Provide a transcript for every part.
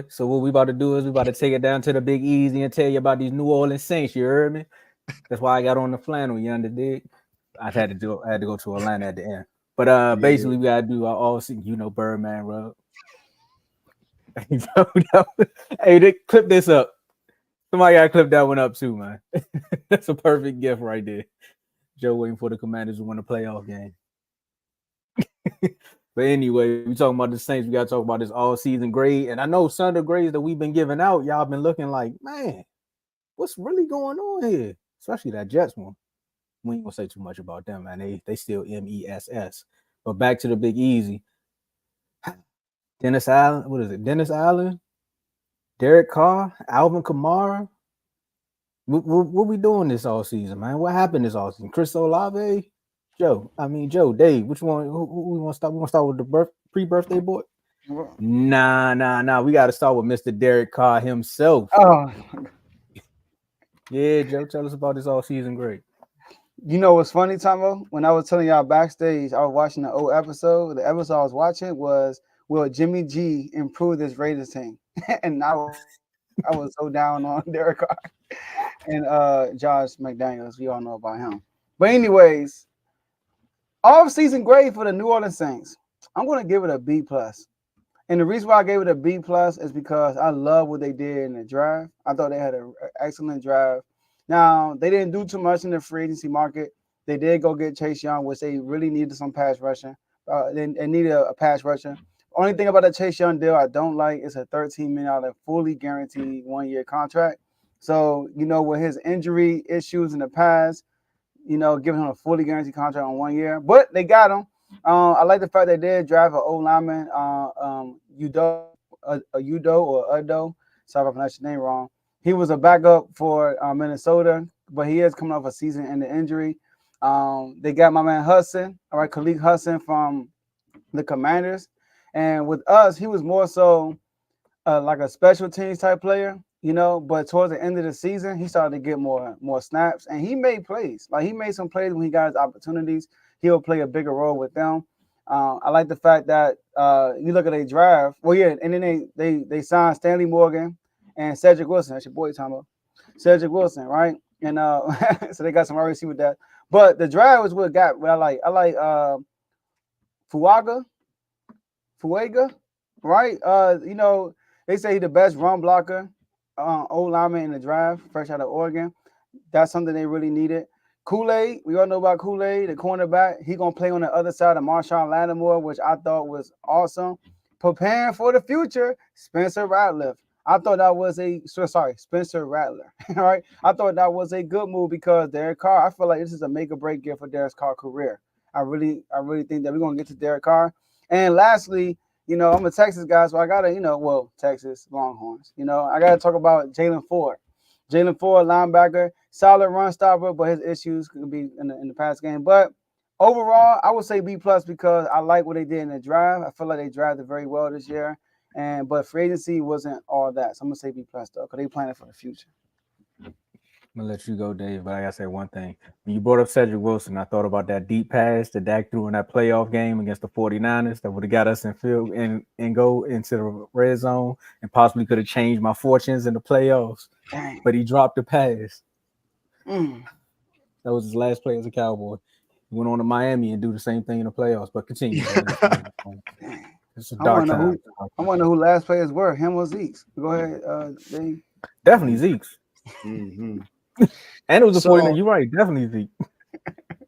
So what we about to do is we about to take it down to the Big Easy and tell you about these New Orleans Saints. You heard me? That's why I got on the flannel. You under dig? I had to go to Atlanta at the end. But Yeah. basically we gotta do our all season, Birdman rub. Hey, clip this up. Somebody gotta clip that one up too, man. That's a perfect gift right there. Joe waiting for the Commanders to win a playoff game. But anyway, we talking about the Saints. We gotta talk about this all season grade. And I know some of the grades that we've been giving out, y'all been looking like, man, what's really going on here? Especially that Jets one. We ain't gonna say too much about them, man. They still MESS. But back to the Big Easy. Dennis Allen, what is it? Dennis Allen, Derek Carr, Alvin Kamara. What we doing this all season, man? What happened this all season? Chris Olave, Joe, Dave. Which one? Who we want to start? We want to start with the pre-birthday boy. Nah. We got to start with Mr. Derek Carr himself. Oh, Yeah, Joe, tell us about this all season great. you know what's funny, Tomo? When I was telling y'all backstage, I was watching the old episode. The episode I was watching was will Jimmy G improve this Raiders team? And I was so down on Derek Carr and Josh McDaniels. We all know about him. But anyways, off season grade for the New Orleans Saints. I'm gonna give it a B plus. And the reason why I gave it a B plus is because I love what they did in the draft. I thought they had an excellent draft. Now they didn't do too much in the free agency market. They did go get Chase Young, which they really needed some pass rushing. They needed a pass rusher. Only thing about the Chase Young deal I don't like is a $13 million fully guaranteed 1 year contract. So with his injury issues in the past, giving him a fully guaranteed contract on 1 year, but they got him. I like the fact they did drive an old lineman, Udo or Udo. Sorry if I pronounced your name wrong. He was a backup for Minnesota, but he is coming off a season-ending injury. They got my man Hudson, all right, Khalid Hudson from the Commanders, and with us, he was more so like a special teams type player, But towards the end of the season, he started to get more snaps, and he made plays. Like he made some plays when he got his opportunities. He'll play a bigger role with them. I like the fact that you look at a draft. Well, yeah, and then they signed Stanley Morgan and Cedric Wilson. That's your boy, Tomo. Cedric Wilson, right? And so they got some RC with that. But the draft was what got what I like. I like Fuaga, right? They say he's the best run blocker, old lineman in the draft, fresh out of Oregon. That's something they really needed. Kool-Aid, we all know about Kool-Aid, the cornerback. He's going to play on the other side of Marshawn Lattimore, which I thought was awesome. Preparing for the future, Spencer Rattler. Spencer Rattler. All right. I thought that was a good move because Derek Carr, I feel like this is a make or break year for Derek Carr's career. I really think that we're going to get to Derek Carr. And lastly, I'm a Texas guy, so I got to, Texas Longhorns. I got to talk about Jalen Ford. Jalen Ford, linebacker, solid run stopper, but his issues could be in the past game. But overall, I would say B plus because I like what they did in the draft. I feel like they drafted very well this year, but free agency wasn't all that. So I'm gonna say B plus though, because they planning for the future. I'm gonna let you go, Dave. But I gotta say one thing. When you brought up Cedric Wilson, I thought about that deep pass that Dak threw in that playoff game against the 49ers that would have got us in field and go into the red zone and possibly could have changed my fortunes in the playoffs. Dang. But he dropped the pass. Mm. That was his last play as a Cowboy. He went on to Miami and do the same thing in the playoffs. But continue. It's a I dark want to know time. who last players were. Him or Zeke's? Go ahead, Dave. Definitely Zeke's. Mm-hmm. And it was a 49. So You're right. Definitely Zeke.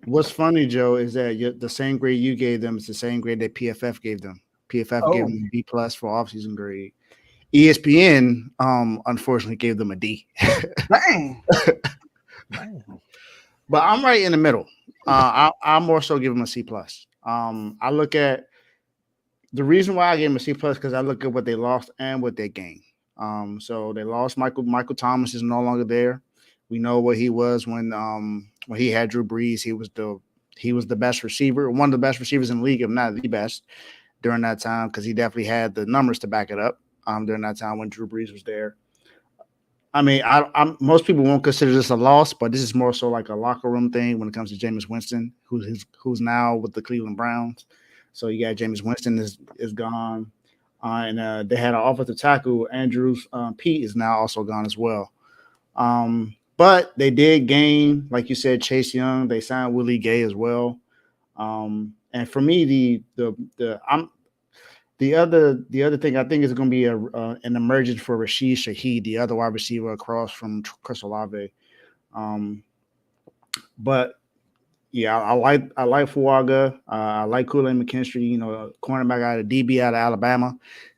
what's funny, Joe, is that the same grade you gave them is the same grade that PFF gave them. PFF gave Oh, them B plus for offseason grade. ESPN, unfortunately, gave them a D. dang. But I'm right in the middle. I more so give them a C plus. I look at the reason why I gave them a C plus because I look at what they lost and what they gained. So they lost Michael Thomas is no longer there. We know what he was when he had Drew Brees. He was the best receiver, one of the best receivers in the league, if not the best, during that time because he definitely had the numbers to back it up. During that time when Drew Brees was there. I mean, most people won't consider this a loss, but this is more so like a locker room thing when it comes to Jameis Winston, who's now with the Cleveland Browns. So you got Jameis Winston is gone. And they had an offensive tackle. Andrews Pete is now also gone as well. But they did gain, like you said, Chase Young. They signed Willie Gay as well. And for me, the other thing I think is going to be an emergence for Rashid Shaheed, the other wide receiver across from Chris Olave. But yeah, I like Fuaga. I like Kool-Aid McKinstry. Cornerback out of DB out of Alabama.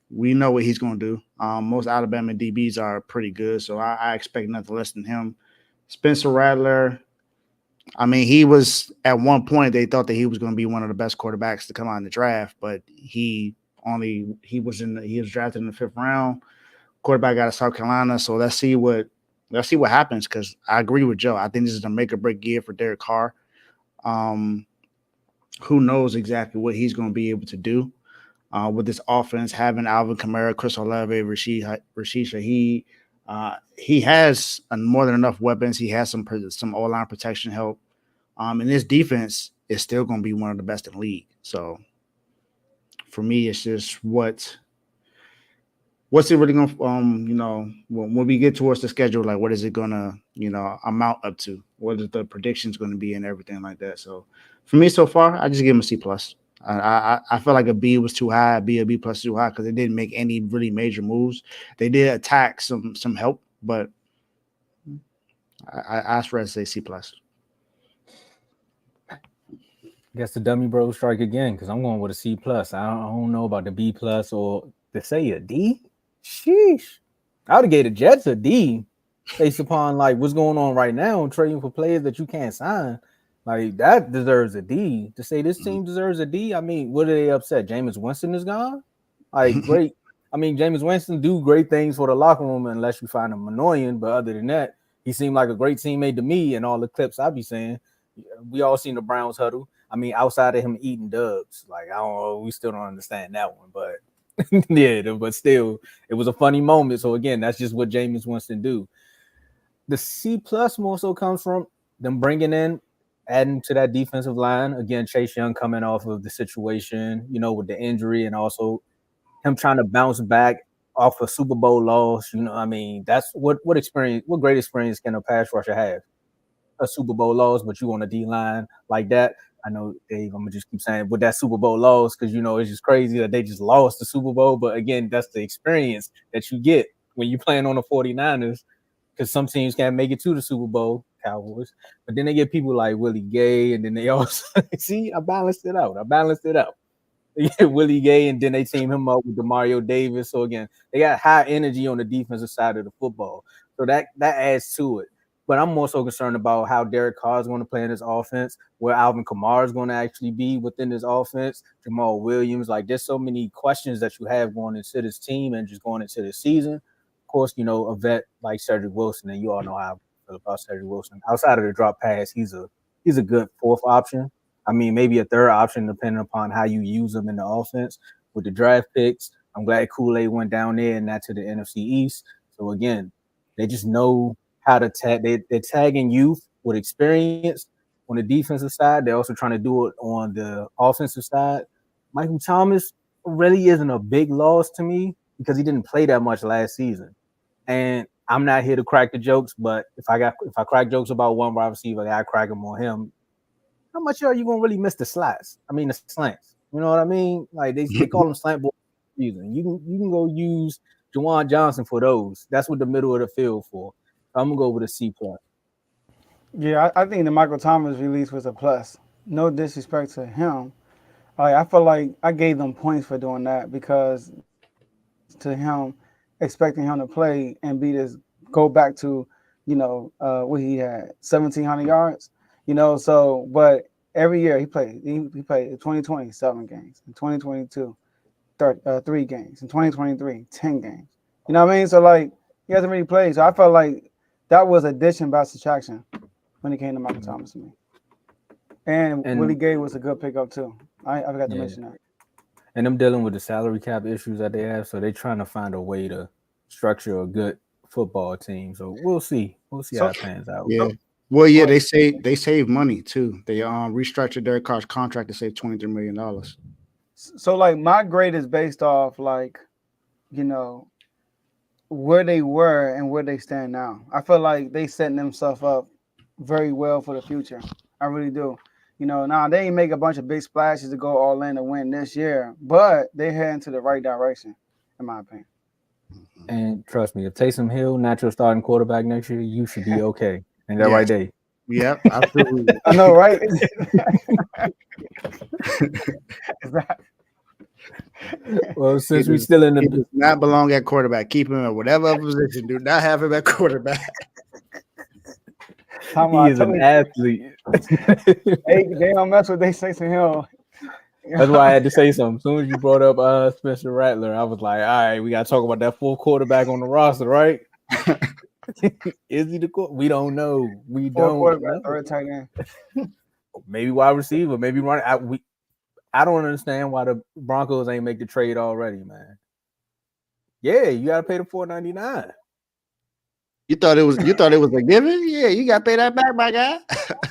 We know what he's going to do. Most Alabama DBs are pretty good, so I expect nothing less than him. Spencer Rattler. I mean, he was at one point they thought that he was going to be one of the best quarterbacks to come out in the draft, but he was drafted in the 5th round. Quarterback out of South Carolina. So let's see what happens, because I agree with Joe. I think this is a make or break year for Derek Carr. Who knows exactly what he's going to be able to do with this offense, having Alvin Kamara, Chris Olave, Rashid Shaheed. He has more than enough weapons. He has some O-line protection help. And this defense is still going to be one of the best in the league. So for me, it's just what's it really going to, when we get towards the schedule, like what is it going to, amount up to? What is the predictions going to be and everything like that? So for me so far, I just give him a C+. I felt like a B was too high, a B plus too high, because they didn't make any really major moves. They did attack some help, but I asked for to say C+. Guess the dummy bro strike again, because I'm going with a C+. I don't know about the B+ or to say a D. Sheesh. I would have gave the Jets a D based upon like what's going on right now, trading for players that you can't sign. Like that deserves a D. To say this team deserves a D, I mean, what are they upset? Jameis Winston is gone? Like great. I mean, Jameis Winston do great things for the locker room unless you find him annoying. But other than that, he seemed like a great teammate to me and all the clips I be saying. We all seen the Browns huddle. I mean, outside of him eating dubs, like I don't know, we still don't understand that one, but yeah, but still, it was a funny moment. So again, that's just what Jameis Winston do. The C+ more so comes from them bringing in, adding to that defensive line. Again, Chase Young coming off of the situation, with the injury, and also him trying to bounce back off a Super Bowl loss. I mean, that's what great experience can a pass rusher have? A Super Bowl loss, but you on a D line like that. I know, Dave, I'm gonna just keep saying with that Super Bowl loss, because it's just crazy that they just lost the Super Bowl. But again, that's the experience that you get when you're playing on the 49ers, because some teams can't make it to the Super Bowl, Cowboys. But then they get people like Willie Gay, and then they also see, I balanced it out. They get Willie Gay, and then they team him up with Demario Davis. So again, they got high energy on the defensive side of the football. So that adds to it. But I'm more so concerned about how Derek Carr is going to play in this offense, where Alvin Kamara is going to actually be within this offense, Jamal Williams. Like, there's so many questions that you have going into this team and just going into the season. Of course, a vet like Cedric Wilson, and you all know how I feel about Cedric Wilson. Outside of the drop pass, he's a good 4th option. I mean, maybe a 3rd option depending upon how you use him in the offense. With the draft picks, I'm glad Kool-Aid went down there and not to the NFC East. So again, they just know how to tag. They're tagging youth with experience on the defensive side. They're also trying to do it on the offensive side. Michael Thomas really isn't a big loss to me because he didn't play that much last season. And I'm not here to crack the jokes, but if I crack jokes about one wide receiver, I crack them on him. How much are you gonna really miss the slants? I mean, the slants. You know what I mean? Like they call them slant balls. You can go use Juwan Johnson for those. That's what the middle of the field for. I'm gonna go with a C+. Yeah, I think the Michael Thomas release was a plus. No disrespect to him. I feel like I gave them points for doing that, because to him, expecting him to play and be this, go back to, what he had, 1,700 yards. So, but every year he played. He played in 2020, 7 games. In 2022, 3 games. In 2023, 10 games. You know what I mean? So, like, he hasn't really played. So I felt like that was addition by subtraction when it came to Michael Thomas to me. And Willie Gay was a good pickup too. I forgot to mention that. And them dealing with the salary cap issues that they have, so they're trying to find a way to structure a good football team. So we'll see. We'll see how it pans out. Yeah. Well, yeah, they save money too. They restructured Derek Carr's contract to save $23 million. So like my grade is based off like you know, where they were and where they stand now. I feel like they setting themselves up very well for the future. I really do. You know, now they ain't make a bunch of big splashes to go all in to win this year, but they heading to the right direction, in my opinion. And trust me, if Taysom Hill natural starting quarterback next year, you should be okay. And that right, Dave? Yep, absolutely. I know, right? Well, since we still in He the does not belong at quarterback. Keep him at whatever other position. Do not have him at quarterback. he is an athlete. They don't mess with they Taysom Hill. That's why I had to say something. As soon as you brought up Spencer Rattler, I was like, all right, we got to talk about that fourth quarterback on the roster, right? Is he the quarterback? We don't know. We don't know. Third tight end. Maybe wide receiver. Maybe run. I don't understand why the Broncos ain't make the trade already, man. Yeah, you got to pay the $4.99. You thought it was a given? Yeah, you got to pay that back, my guy.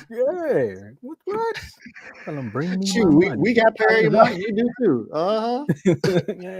Yeah. What? Tell them bring me Shoot, my money. we got paid money. You do too. Yeah.